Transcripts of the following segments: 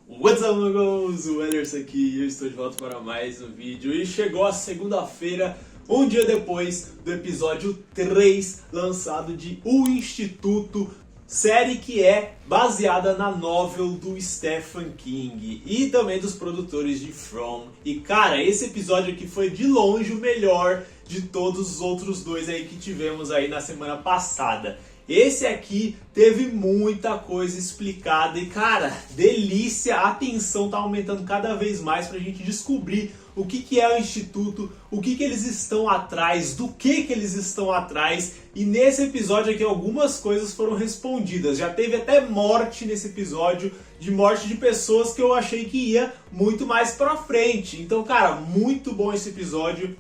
What's up, amigos? O Ederson aqui e eu estou de volta para mais um vídeo. E chegou a segunda-feira, um dia depois do episódio 3 lançado de O Instituto, série que é baseada na novel do Stephen King e também dos produtores de From. E cara, esse episódio aqui foi de longe o melhor de todos os outros dois aí que tivemos aí na semana passada. Esse aqui teve muita coisa explicada e, cara, delícia, a tensão tá aumentando cada vez mais pra gente descobrir o que é o Instituto, o que eles estão atrás, do que eles estão atrás. E nesse episódio aqui algumas coisas foram respondidas. Já teve até morte nesse episódio, de morte de pessoas que eu achei que ia muito mais pra frente. Então, cara, muito bom esse episódio.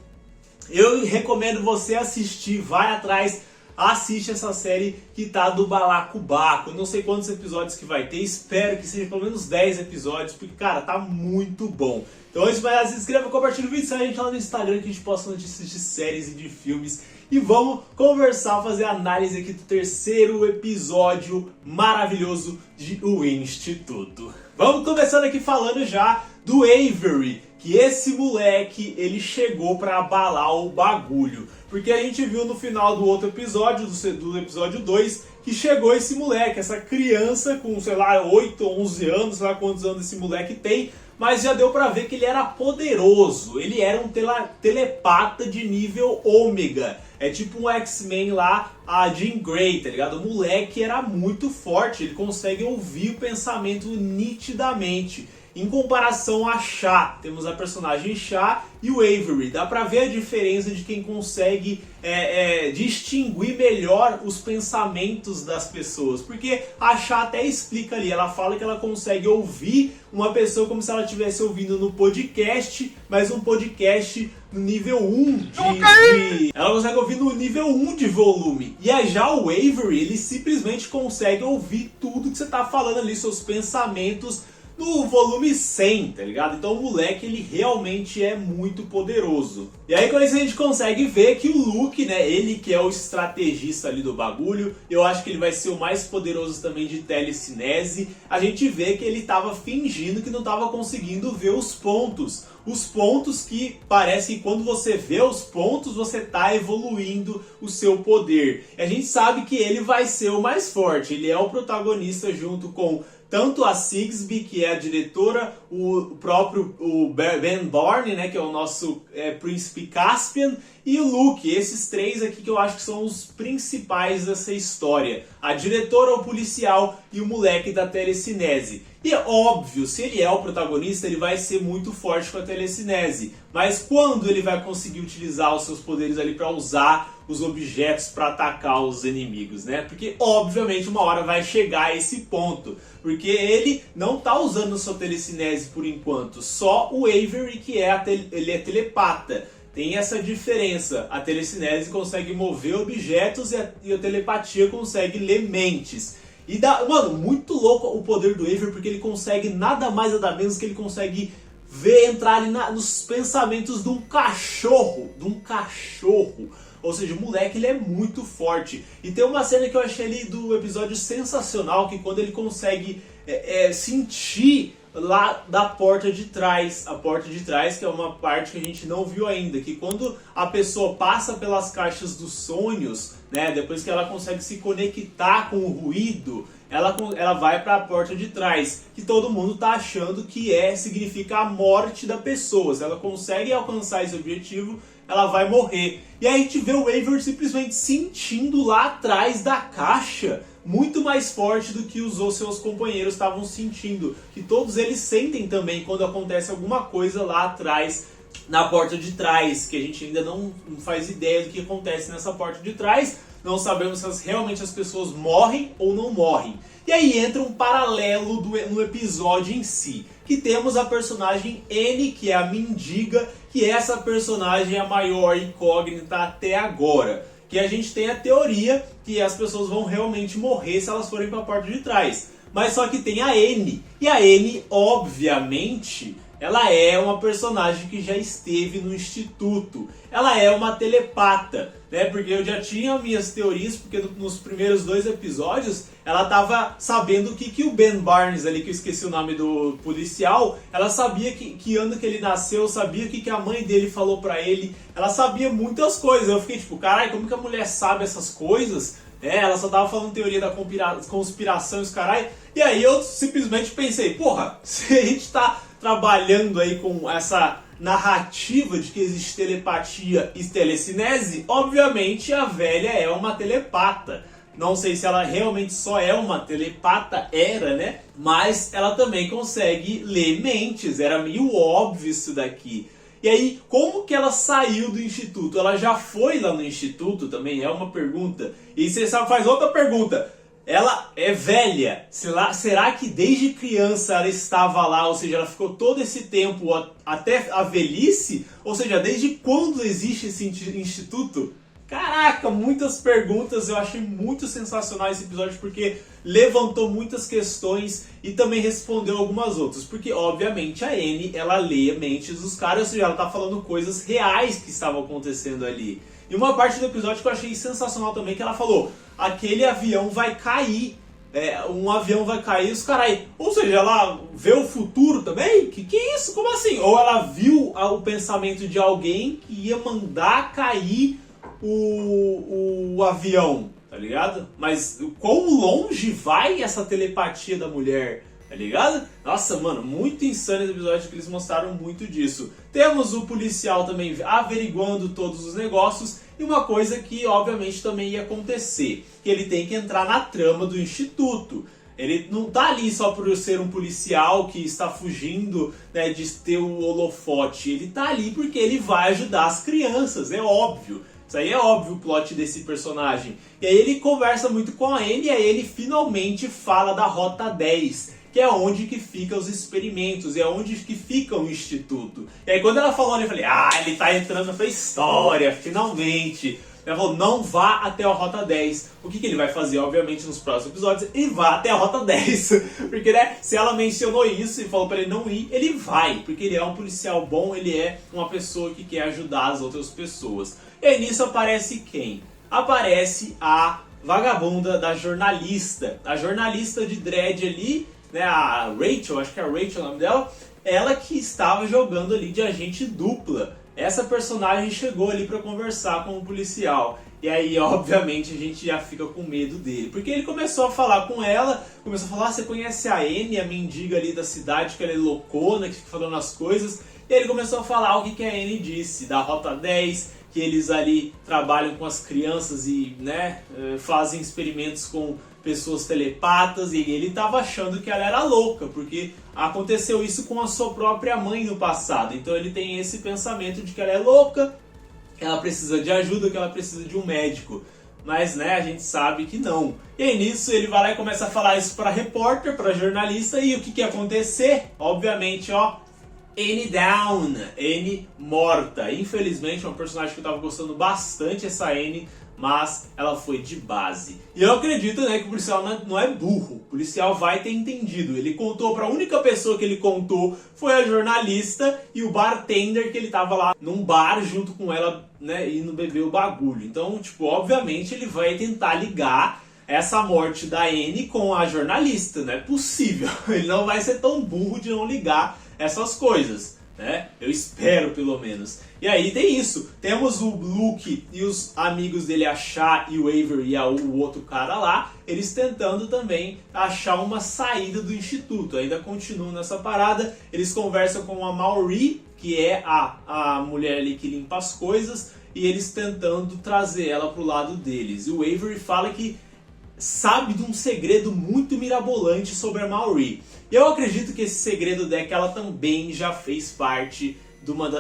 Eu recomendo você assistir, vai atrás. Assiste essa série que tá do balacobaco. Eu não sei quantos episódios que vai ter, espero que seja pelo menos 10 episódios, porque, cara, tá muito bom. Então, antes de mais nada, se inscreva, compartilha o vídeo, segue a gente lá no Instagram que a gente posta notícias de séries e de filmes. E vamos conversar, fazer análise aqui do terceiro episódio maravilhoso de O Instituto. Vamos começando aqui falando já do Avery, que esse moleque, ele chegou pra abalar o bagulho. Porque a gente viu no final do outro episódio, do episódio 2, que chegou esse moleque, essa criança com, sei lá, 8 ou 11 anos, sei lá quantos anos esse moleque tem, mas já deu pra ver que ele era poderoso, ele era um telepata de nível ômega. É tipo um X-Men lá, a Jean Grey, tá ligado? O moleque era muito forte, ele consegue ouvir o pensamento nitidamente. Em comparação a Chá, temos a personagem Chá e o Avery. Dá pra ver a diferença de quem consegue distinguir melhor os pensamentos das pessoas. Porque a Chá até explica ali, ela fala que ela consegue ouvir uma pessoa como se ela estivesse ouvindo no podcast, mas um podcast no nível 1 ela consegue ouvir no nível 1 de volume. E já o Avery, ele simplesmente consegue ouvir tudo que você tá falando ali, seus pensamentos, no volume 100, tá ligado? Então o moleque, ele realmente é muito poderoso. E aí com isso a gente consegue ver que o Luke, né, ele que é o estrategista ali do bagulho, eu acho que ele vai ser o mais poderoso também de telecinese. A gente vê que ele tava fingindo que não tava conseguindo ver os pontos. Os pontos que parece que quando você vê os pontos, você tá evoluindo o seu poder. E a gente sabe que ele vai ser o mais forte, ele é o protagonista junto com tanto a Sigsbee, que é a diretora, o próprio Ben Bourne, né, que é o nosso príncipe Caspian, e o Luke. Esses três aqui que eu acho que são os principais dessa história. A diretora, o policial e o moleque da telecinese. E é óbvio, se ele é o protagonista, ele vai ser muito forte com a telecinese. Mas quando ele vai conseguir utilizar os seus poderes ali para usar os objetos para atacar os inimigos, né? Porque obviamente uma hora vai chegar a esse ponto. Porque ele não tá usando a sua telecinese por enquanto. Só o Avery que ele é telepata. Tem essa diferença. A telecinese consegue mover objetos e a telepatia consegue ler mentes. E mano, muito louco o poder do Avery, porque ele consegue nada mais nada menos que ele consegue entrar ali nos pensamentos de um cachorro. Ou seja, o moleque, ele é muito forte. E tem uma cena que eu achei ali do episódio sensacional, que quando ele consegue sentir lá da porta de trás. A porta de trás, que é uma parte que a gente não viu ainda. Que quando a pessoa passa pelas caixas dos sonhos, né, depois que ela consegue se conectar com o ruído, ela vai para a porta de trás, que todo mundo tá achando que significa a morte da pessoa. Se ela consegue alcançar esse objetivo, ela vai morrer. E aí a gente vê o Avery simplesmente sentindo lá atrás da caixa, muito mais forte do que os seus companheiros estavam sentindo. Que todos eles sentem também quando acontece alguma coisa lá atrás, na porta de trás, que a gente ainda não faz ideia do que acontece nessa porta de trás. Não sabemos se realmente as pessoas morrem ou não morrem. E aí entra um paralelo no episódio em si. Que temos a personagem N, que é a mendiga, que essa personagem é a maior incógnita até agora. Que a gente tem a teoria que as pessoas vão realmente morrer se elas forem para a porta de trás. Mas só que tem a N. E a N, obviamente, ela é uma personagem que já esteve no instituto. Ela é uma telepata, né? Porque eu já tinha minhas teorias, porque nos primeiros 2 episódios ela tava sabendo que o Ben Barnes ali, que eu esqueci o nome do policial, ela sabia que ano que ele nasceu, sabia o que a mãe dele falou pra ele, ela sabia muitas coisas. Eu fiquei tipo, caralho, como que a mulher sabe essas coisas? Ela só tava falando teoria da conspiração e os caralho. E aí eu simplesmente pensei, porra, se a gente tá trabalhando aí com essa narrativa de que existe telepatia e telecinese, obviamente a velha é uma telepata. Não sei se ela realmente só é uma telepata, né? Mas ela também consegue ler mentes, era meio óbvio isso daqui. E aí, como que ela saiu do instituto? Ela já foi lá no instituto também? É uma pergunta. E você sabe, faz outra pergunta. Ela é velha. Será que desde criança ela estava lá? Ou seja, ela ficou todo esse tempo até a velhice? Ou seja, desde quando existe esse instituto? Caraca, muitas perguntas. Eu achei muito sensacional esse episódio porque levantou muitas questões e também respondeu algumas outras. Porque, obviamente, a Annie, ela lê mentes dos caras, ou seja, ela tá falando coisas reais que estavam acontecendo ali. E uma parte do episódio que eu achei sensacional também, que ela falou, aquele avião vai cair. Um avião vai cair, os caras. Ou seja, ela vê o futuro também? Que é isso? Como assim? Ou ela viu o pensamento de alguém que ia mandar cair o avião, tá ligado? Mas quão longe vai essa telepatia da mulher, tá ligado? Nossa, mano, muito insano esse episódio que eles mostraram muito disso. Temos o policial também averiguando todos os negócios e uma coisa que obviamente também ia acontecer, que ele tem que entrar na trama do instituto. Ele não tá ali só por ser um policial que está fugindo, né, de ter o holofote. Ele tá ali porque ele vai ajudar as crianças, é óbvio. Isso aí é óbvio o plot desse personagem. E aí ele conversa muito com a Annie e aí ele finalmente fala da Rota 10, que é onde que ficam os experimentos, é onde que fica o instituto. E aí quando ela falou, eu falei, ele tá entrando pra história, finalmente. Ela falou, não vá até a Rota 10. O que ele vai fazer, obviamente, nos próximos episódios? Ele vai até a Rota 10. Porque, né, se ela mencionou isso e falou pra ele não ir, ele vai. Porque ele é um policial bom, ele é uma pessoa que quer ajudar as outras pessoas. E aí nisso aparece quem? Aparece a vagabunda da jornalista. A jornalista de dread ali, né, a Rachel, acho que é a Rachel o nome dela. Ela que estava jogando ali de agente dupla. Essa personagem chegou ali pra conversar com o policial. E aí, obviamente, a gente já fica com medo dele. Porque ele começou a falar com ela, começou a falar, você conhece a Annie, a mendiga ali da cidade, que ela é loucona, que fica falando as coisas. E ele começou a falar o que a Annie disse, da Rota 10, que eles ali trabalham com as crianças e, né, fazem experimentos com pessoas telepatas, e ele estava achando que ela era louca, porque aconteceu isso com a sua própria mãe no passado. Então ele tem esse pensamento de que ela é louca, que ela precisa de ajuda, que ela precisa de um médico. Mas, né, a gente sabe que não. E aí nisso ele vai lá e começa a falar isso para repórter, para jornalista, e o que ia acontecer? Obviamente, Annie down, Annie morta. Infelizmente, é uma personagem que eu tava gostando bastante, essa Annie, mas ela foi de base. E eu acredito, né, que o policial não é burro. O policial vai ter entendido. Ele contou pra única pessoa que ele contou foi a jornalista e o bartender que ele tava lá num bar junto com ela, né, indo beber o bagulho. Então, tipo, obviamente ele vai tentar ligar essa morte da Annie com a jornalista. Não é possível. Ele não vai ser tão burro de não ligar essas coisas, né? Eu espero, pelo menos. E aí tem isso. Temos o Luke e os amigos dele, a Shah e o Avery e o outro cara lá, eles tentando também achar uma saída do instituto. Ainda continuam nessa parada. Eles conversam com a Maureen, que é a mulher ali que limpa as coisas, e eles tentando trazer ela pro lado deles. E o Avery fala que sabe de um segredo muito mirabolante sobre a Maureen. E eu acredito que esse segredo é que ela também já fez parte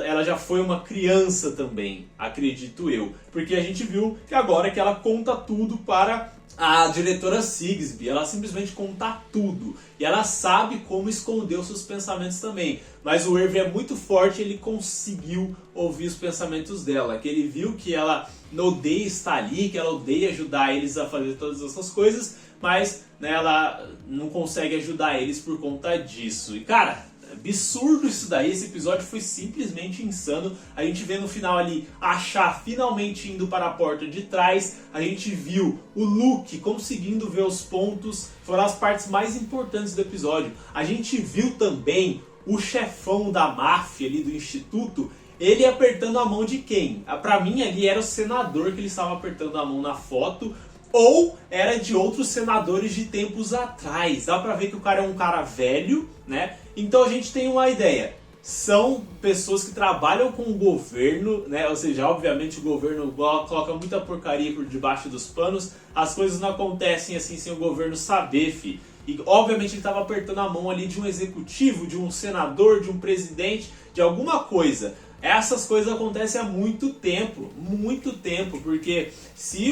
ela já foi uma criança também, acredito eu. Porque a gente viu que agora que ela conta tudo para a diretora Sigsbee, ela simplesmente conta tudo. E ela sabe como esconder os seus pensamentos também. Mas o Avery é muito forte, ele conseguiu ouvir os pensamentos dela. Que ele viu que ela odeia estar ali, que ela odeia ajudar eles a fazer todas essas coisas. Mas, né, ela não consegue ajudar eles por conta disso. E cara, Absurdo isso daí, esse episódio foi simplesmente insano. A gente vê no final ali a Chá finalmente indo para a porta de trás. A gente viu o Luke conseguindo ver os pontos, foram as partes mais importantes do episódio. A gente viu também o chefão da máfia ali do instituto, ele apertando a mão de quem? Pra mim ali era o senador que ele estava apertando a mão na foto, ou era de outros senadores de tempos atrás. Dá pra ver que o cara é um cara velho, né? Então a gente tem uma ideia. São pessoas que trabalham com o governo, né? Ou seja, obviamente o governo coloca muita porcaria por debaixo dos panos. As coisas não acontecem assim sem o governo saber, fi. E obviamente ele estava apertando a mão ali de um executivo, de um senador, de um presidente, de alguma coisa. Essas coisas acontecem há muito tempo, porque se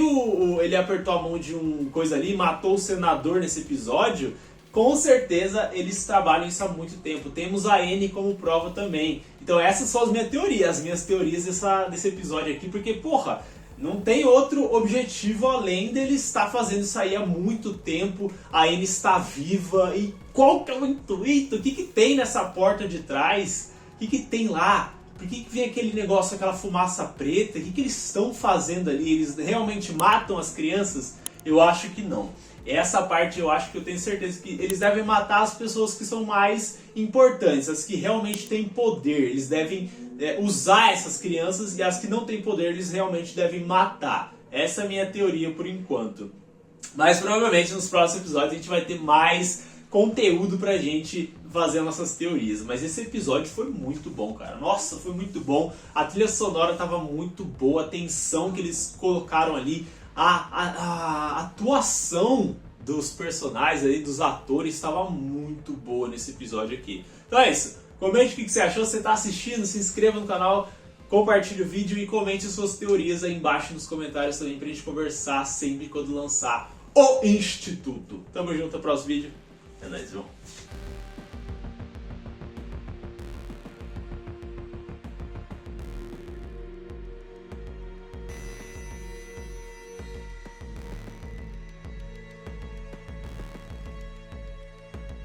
ele apertou a mão de um coisa ali e matou o senador nesse episódio, com certeza eles trabalham isso há muito tempo. Temos a Annie como prova também. Então essas são as minhas teorias desse episódio aqui, porque, porra, não tem outro objetivo além dele estar fazendo isso aí há muito tempo. A Annie está viva. E qual que é o intuito? O que tem nessa porta de trás? O que tem lá? Por que vem aquele negócio, aquela fumaça preta? O que eles estão fazendo ali? Eles realmente matam as crianças? Eu acho que não. Essa parte eu acho que eu tenho certeza que eles devem matar as pessoas que são mais importantes, as que realmente têm poder. Eles devem usar essas crianças, e as que não têm poder eles realmente devem matar. Essa é a minha teoria por enquanto. Mas provavelmente nos próximos episódios a gente vai ter mais conteúdo pra gente fazer nossas teorias. Mas esse episódio foi muito bom, cara. Nossa, foi muito bom. A trilha sonora tava muito boa, a tensão que eles colocaram ali, a atuação dos personagens ali, dos atores, estava muito boa nesse episódio aqui. Então é isso. Comente o que você achou. Se você está assistindo, se inscreva no canal, compartilhe o vídeo e comente suas teorias aí embaixo nos comentários também pra gente conversar sempre quando lançar o Instituto. Tamo junto, até o próximo vídeo. É nóis, irmão.